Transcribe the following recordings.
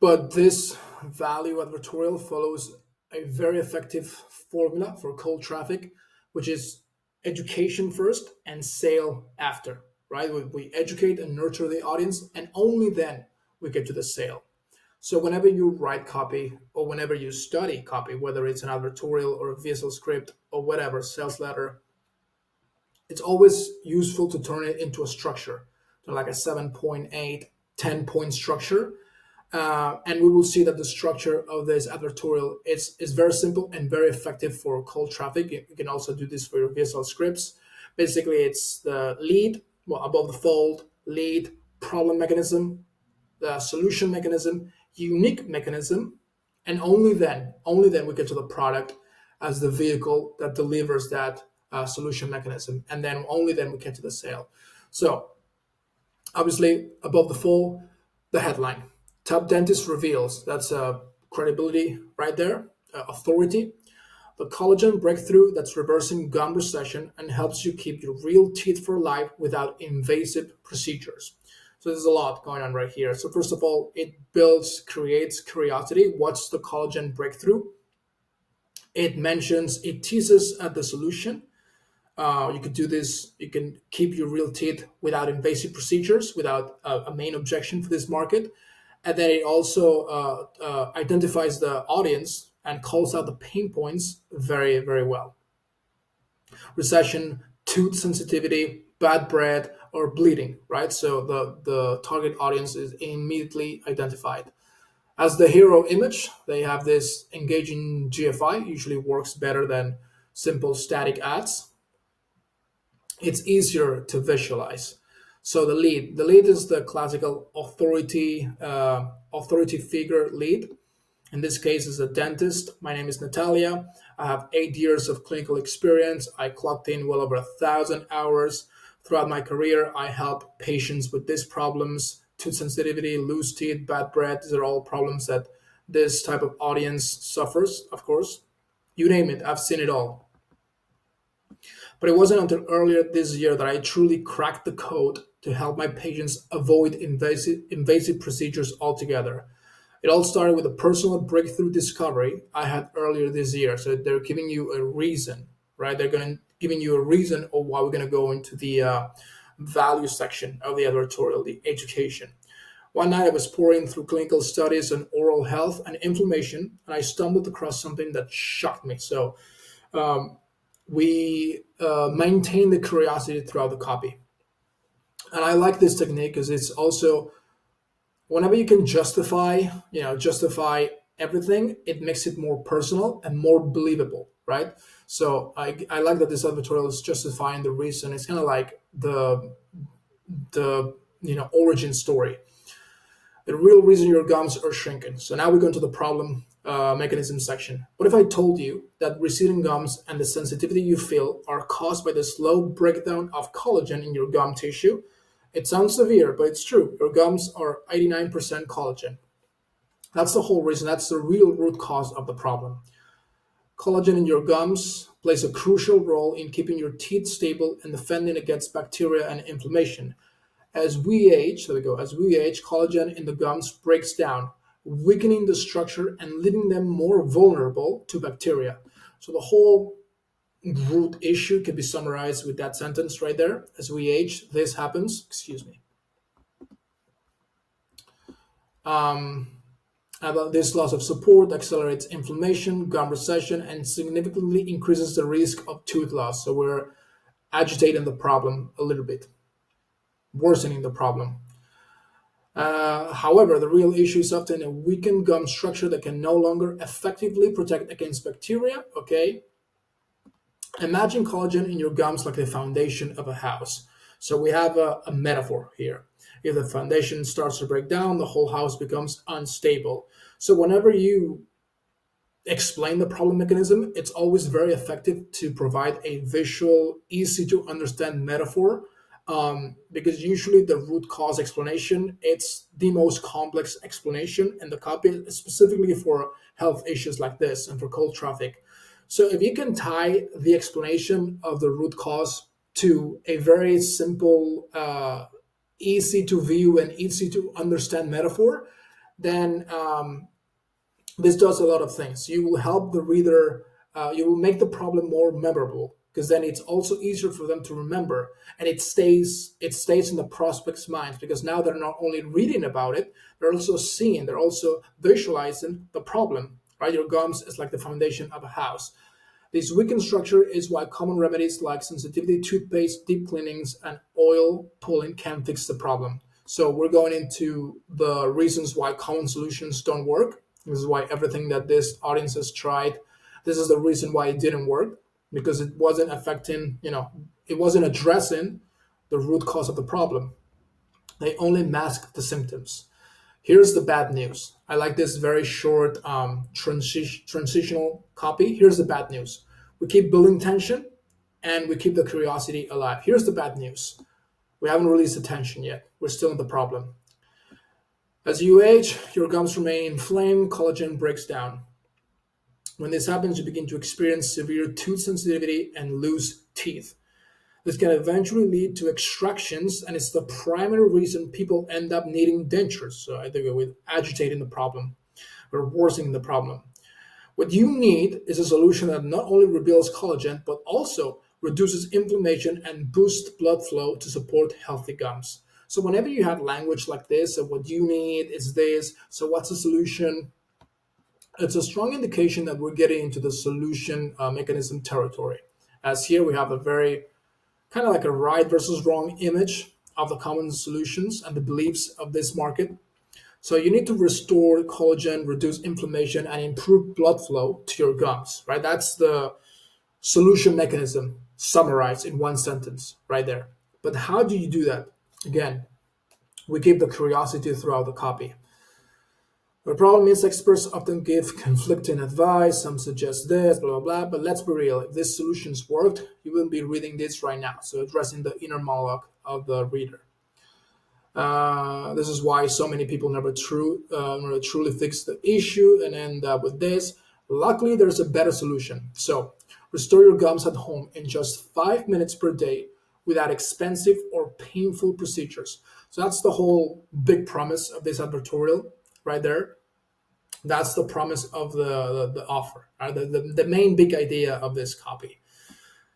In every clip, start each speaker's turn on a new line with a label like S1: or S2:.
S1: But this value advertorial follows a very effective formula for cold traffic, which is education first and sale after, right? We educate and nurture the audience, and only then we get to the sale. So whenever you write copy or whenever you study copy, whether it's an advertorial or a visual script or whatever, sales letter, it's always useful to turn it into a structure, so like a 7.8, 10-point structure. And we will see that the structure of this advertorial is very simple and very effective for cold traffic. You can also do this for your visual scripts. Basically, it's the lead, well, above the fold, lead, problem mechanism, the solution mechanism, unique mechanism, and only then we get to the product as the vehicle that delivers that solution mechanism, and then only then we get to the sale. So obviously, above the fold, the headline: top dentist reveals. That's credibility right there, authority. The collagen breakthrough that's reversing gum recession and helps you keep your real teeth for life without invasive procedures. So there's a lot going on right here. So first of all, it creates curiosity. What's the collagen breakthrough? It teases at the solution. You could do this. You can keep your real teeth without invasive procedures, without a main objection for this market. And then it also identifies the audience and calls out the pain points very, very well. Recession, tooth sensitivity, bad breath, or bleeding, right? So the target audience is immediately identified. As the hero image, they have this engaging GFI, usually works better than simple static ads. It's easier to visualize. So the lead is the classical authority figure lead. In this case, is a dentist. My name is Natalia. I have 8 years of clinical experience. I clocked in well over 1,000 hours. Throughout my career, I help patients with these problems: tooth sensitivity, loose teeth, bad breath. These are all problems that this type of audience suffers, of course. You name it, I've seen it all. But it wasn't until earlier this year that I truly cracked the code to help my patients avoid invasive procedures altogether. It all started with a personal breakthrough discovery I had earlier this year. So they're giving you a reason, right? They're going to giving you a reason of why we're going to go into the value section of the advertorial, the education. One night I was pouring through clinical studies on oral health and inflammation, and I stumbled across something that shocked me. So we maintain the curiosity throughout the copy. And I like this technique because it's also, whenever you can justify everything, it makes it more personal and more believable, right? So I like that this advertorial is justifying the reason. It's kind of like the origin story, the real reason your gums are shrinking. So now we go into the problem mechanism section. What if I told you that receding gums and the sensitivity you feel are caused by the slow breakdown of collagen in your gum tissue? It sounds severe, but it's true. Your gums are 89% collagen. That's the whole reason. That's the real root cause of the problem. Collagen in your gums plays a crucial role in keeping your teeth stable and defending against bacteria and inflammation. As we age, collagen in the gums breaks down, weakening the structure and leaving them more vulnerable to bacteria. So the whole root issue can be summarized with that sentence right there. As we age, this happens. Excuse me. About this loss of support accelerates inflammation, gum recession, and significantly increases the risk of tooth loss. So we're agitating the problem a little bit, worsening the problem. However, the real issue is often a weakened gum structure that can no longer effectively protect against bacteria. Okay, imagine collagen in your gums like the foundation of a house. So we have a metaphor here. If the foundation starts to break down, the whole house becomes unstable. So whenever you explain the problem mechanism, it's always very effective to provide a visual, easy to understand metaphor, because usually the root cause explanation, it's the most complex explanation in the copy, specifically for health issues like this and for cold traffic. So if you can tie the explanation of the root cause to a very simple, easy to view and easy to understand metaphor, then this does a lot of things. You will help the reader, you will make the problem more memorable, because then it's also easier for them to remember, and it stays in the prospect's minds, because now they're not only reading about it, they're also seeing, they're also visualizing the problem. Right, your gums is like the foundation of a house. This weakened structure is why common remedies like sensitivity toothpaste, deep cleanings, and oil pulling can fix the problem. So we're going into the reasons why common solutions don't work. This is why everything that this audience has tried, this is the reason why it didn't work, because it wasn't affecting, it wasn't addressing the root cause of the problem. They only masked the symptoms. Here's the bad news. I like this very short transitional copy. Here's the bad news. We keep building tension and we keep the curiosity alive. Here's the bad news. We haven't released the tension yet. We're still in the problem. As you age, your gums remain inflamed, collagen breaks down. When this happens, you begin to experience severe tooth sensitivity and lose teeth. This can eventually lead to extractions, and it's the primary reason people end up needing dentures. So I think we're agitating the problem, we're worsening the problem. What you need is a solution that not only rebuilds collagen, but also reduces inflammation and boosts blood flow to support healthy gums. So whenever you have language like this, so what you need is this, so what's the solution? It's a strong indication that we're getting into the solution mechanism territory. As here we have a very kind of like a right versus wrong image of the common solutions and the beliefs of this market. So you need to restore collagen, reduce inflammation, and improve blood flow to your gums, right? That's the solution mechanism summarized in one sentence right there. But how do you do that? Again, we keep the curiosity throughout the copy. The problem is experts often give conflicting advice. Some suggest this, blah, blah, blah. But let's be real. If these solutions worked, you wouldn't be reading this right now. So addressing the inner monologue of the reader. This is why so many people never truly fix the issue and end up with this. Luckily, there's a better solution. So restore your gums at home in just 5 minutes per day without expensive or painful procedures. So that's the whole big promise of this advertorial right there. That's the promise of the offer, right? The main big idea of this copy.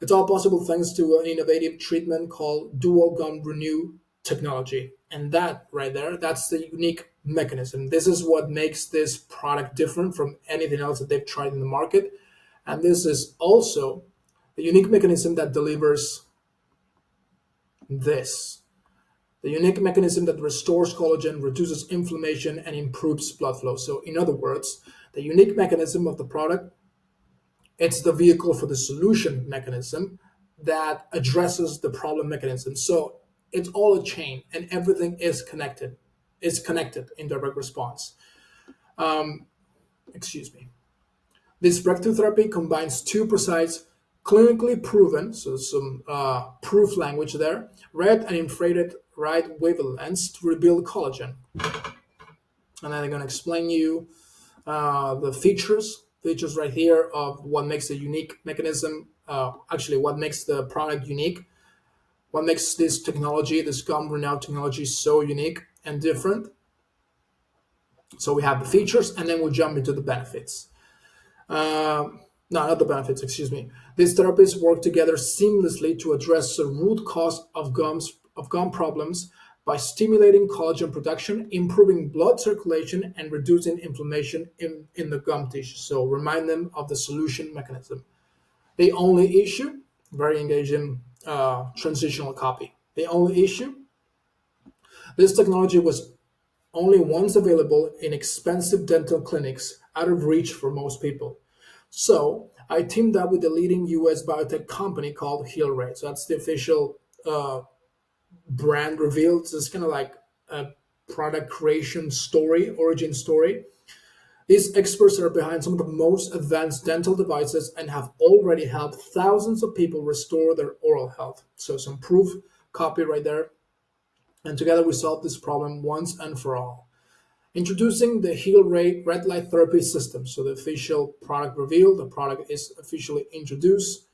S1: It's all possible thanks to an innovative treatment called dual gum renew technology. And that right there, that's the unique mechanism. This is what makes this product different from anything else that they've tried in the market. And this is also the unique mechanism that delivers this. The unique mechanism that restores collagen, reduces inflammation, and improves blood flow. So in other words, the unique mechanism of the product, it's the vehicle for the solution mechanism that addresses the problem mechanism. So it's all a chain and everything is connected. It's connected in direct response. Excuse me. This breakthrough therapy combines two precise, clinically proven, so some proof language there, red and infrared light wavelengths to rebuild collagen. And then I'm going to explain you the features right here of what makes the unique mechanism, actually what makes the product unique, what makes this technology, this gum renowned technology so unique and different. So we have the features and then we'll jump into the benefits. No, not the benefits, excuse me. These therapies work together seamlessly to address the root cause of gum problems by stimulating collagen production, improving blood circulation, and reducing inflammation in the gum tissue. So remind them of the solution mechanism. The only issue, very engaging transitional copy. The only issue, this technology was only once available in expensive dental clinics out of reach for most people. So I teamed up with a leading US biotech company called Healrate. So that's the official brand revealed. So it's kind of like a product creation story, origin story. These experts are behind some of the most advanced dental devices and have already helped thousands of people restore their oral health. So some proof copy right there. And together we solve this problem once and for all. Introducing the Healrate Red Light Therapy System. So the official product revealed, the product is officially introduced.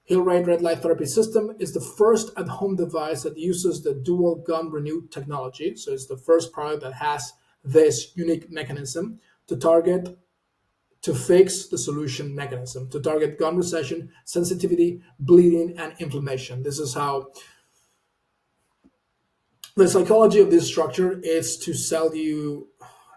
S1: Healrate Red Light Therapy System is the first at-home device that uses the dual gum renew technology. So it's the first product that has this unique mechanism to target to fix the solution mechanism, to target gum recession, sensitivity, bleeding, and inflammation. This is how the psychology of this structure is to sell you,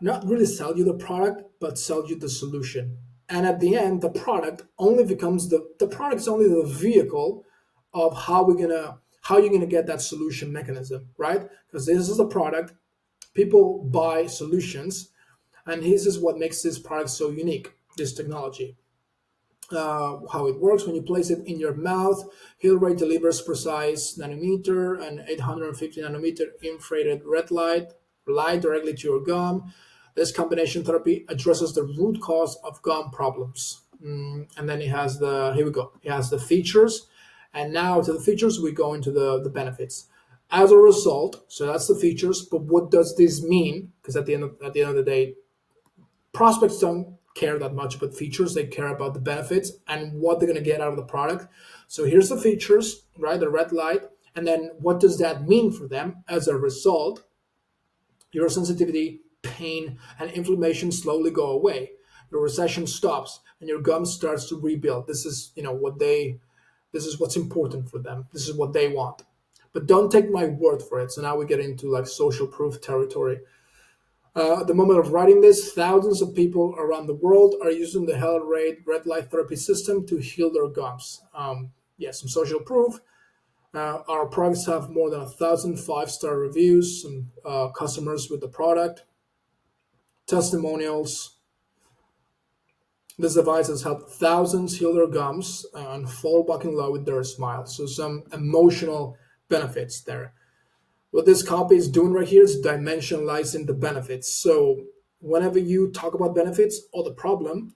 S1: not really sell you the product, but sell you the solution. And at the end, the product only becomes the product's only the vehicle of how you're gonna get that solution mechanism, right? Because this is the product, people buy solutions, and this is what makes this product so unique, this technology. How it works: when you place it in your mouth, Hillray delivers precise nanometer and 850 nanometer infrared red light directly to your gum. This combination therapy addresses the root cause of gum problems. And then it has the here we go. It has the features, and now to the features we go into the benefits. As a result, so that's the features. But what does this mean? Because at the end of the day, prospects don't care that much about features. They care about the benefits and what they're going to get out of the product. So here's the features, right? The red light. And then what does that mean for them? As a result, your sensitivity, pain, and inflammation slowly go away. Your recession stops and your gum starts to rebuild. This is, this is what's important for them. This is what they want. But don't take my word for it. So now we get into like social proof territory. At the moment of writing this, thousands of people around the world are using the Hell Rate red light therapy system to heal their gums. Yes, some social proof. Our products have more than 1,000 five-star reviews, some customers with the product, testimonials. This device has helped thousands heal their gums and fall back in love with their smile. So some emotional benefits there. What this copy is doing right here is dimensionalizing the benefits. So whenever you talk about benefits or the problem,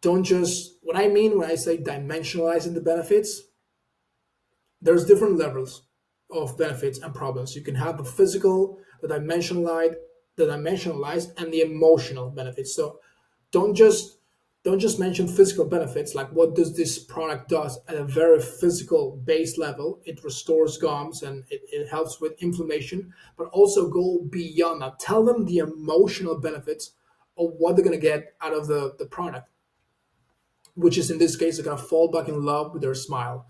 S1: don't just, what I mean when I say dimensionalizing the benefits, there's different levels of benefits and problems. You can have the physical, the dimensionalized, and the emotional benefits. So don't just don't just mention physical benefits like what does this product does at a very physical base level. It restores gums and it helps with inflammation, but also go beyond that. Tell them the emotional benefits of what they're going to get out of the product, which is in this case they're going to fall back in love with their smile.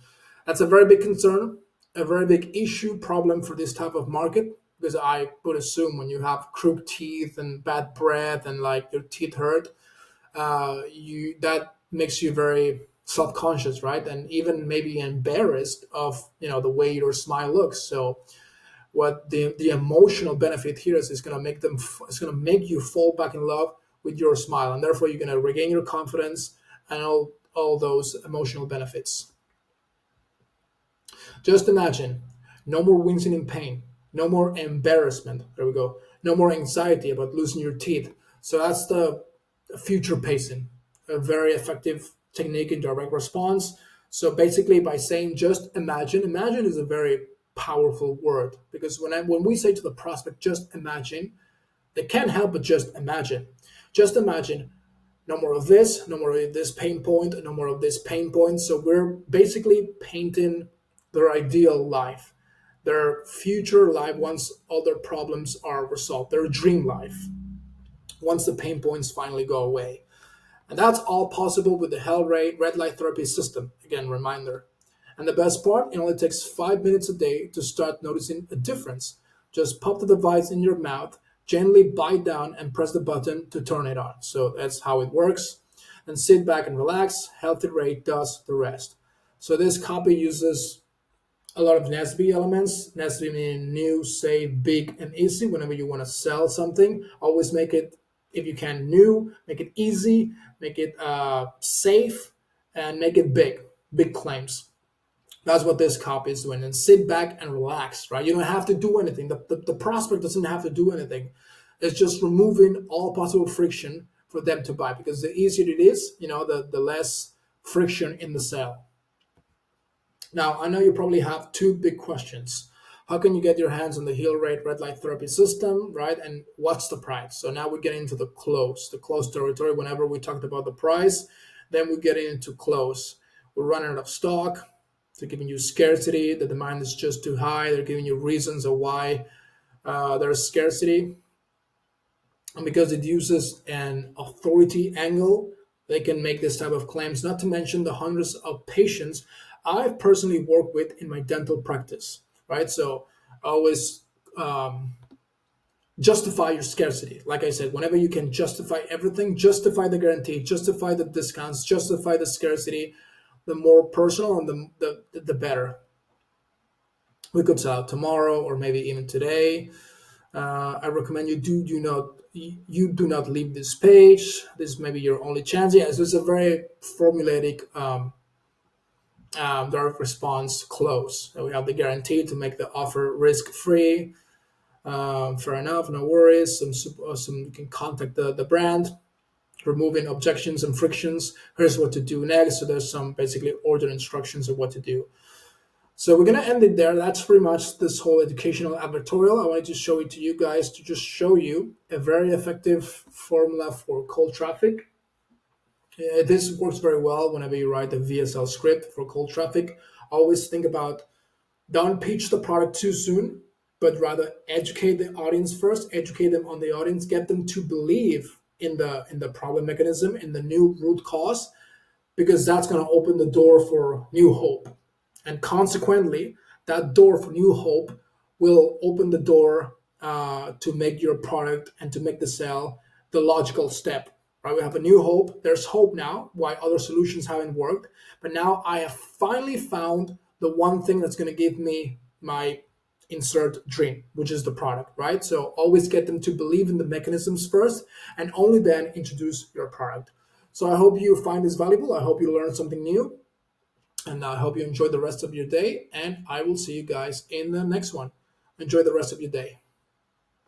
S1: That's a very big concern, a very big issue problem for this type of market, because I would assume when you have crooked teeth and bad breath and like your teeth hurt, you that makes you very self-conscious, right? And even maybe embarrassed of the way your smile looks. So what the emotional benefit here is going to make it's going to make you fall back in love with your smile, and therefore you're going to regain your confidence and all those emotional benefits. Just imagine no more wincing in pain, no more embarrassment. There we go. No more anxiety about losing your teeth. So that's the future pacing, a very effective technique in direct response. So basically, by saying just imagine, imagine is a very powerful word, because when we say to the prospect just imagine, they can't help but just imagine. Just imagine no more of this, no more of this pain point, no more of this pain point. So we're basically painting their ideal life, their future life once all their problems are resolved, their dream life, once the pain points finally go away. And that's all possible with the Hellray red light therapy system. Again, reminder. And the best part, it only takes 5 minutes a day to start noticing a difference. Just pop the device in your mouth, gently bite down, and press the button to turn it on. So that's how it works. And sit back and relax. Healthy Rate does the rest. So this copy uses a lot of NSB elements. NSB meaning new, safe, big, and easy. Whenever you want to sell something, always make it, if you can, new, make it easy, make it safe, and make it big. Big claims. That's what this copy is doing. And sit back and relax, right? You don't have to do anything. The prospect doesn't have to do anything. It's just removing all possible friction for them to buy, because the easier it is, the less friction in the sale. Now, I know you probably have two big questions. How can you get your hands on the Heal Rate red light therapy system, right? And what's the price? So now we get into the close territory. Whenever we talked about the price, then we get into close. We're running out of stock. They're giving you scarcity. The demand is just too high. They're giving you reasons of why there's scarcity. And because it uses an authority angle, they can make this type of claims, not to mention the hundreds of patients I've personally worked with in my dental practice, right? So always um, justify your scarcity. Like I said, whenever you can justify everything, justify the guarantee, justify the discounts, justify the scarcity, the more personal and the better. We could sell out tomorrow or maybe even today. I recommend you do not leave this page. This may be your only chance. Yes, it's a very formulaic direct response close. So we have the guarantee to make the offer risk free. Fair enough, no worries. Some you can contact the brand, removing objections and frictions. Here's what to do next. So there's some basically order instructions of what to do. So we're gonna end it there. That's pretty much this whole educational advertorial. I wanted to show it to you guys to just show you a very effective formula for cold traffic. This works very well whenever you write a VSL script for cold traffic. Always think about don't pitch the product too soon, but rather educate the audience first, educate them on the audience, get them to believe in the problem mechanism, in the new root cause, because that's going to open the door for new hope. And consequently, that door for new hope will open the door to make your product and to make the sale the logical step. Right? We have a new hope. There's hope now, why other solutions haven't worked. But now I have finally found the one thing that's going to give me my insert dream, which is the product, right? So always get them to believe in the mechanisms first and only then introduce your product. So I hope you find this valuable. I hope you learned something new. And I hope you enjoy the rest of your day. And I will see you guys in the next one. Enjoy the rest of your day.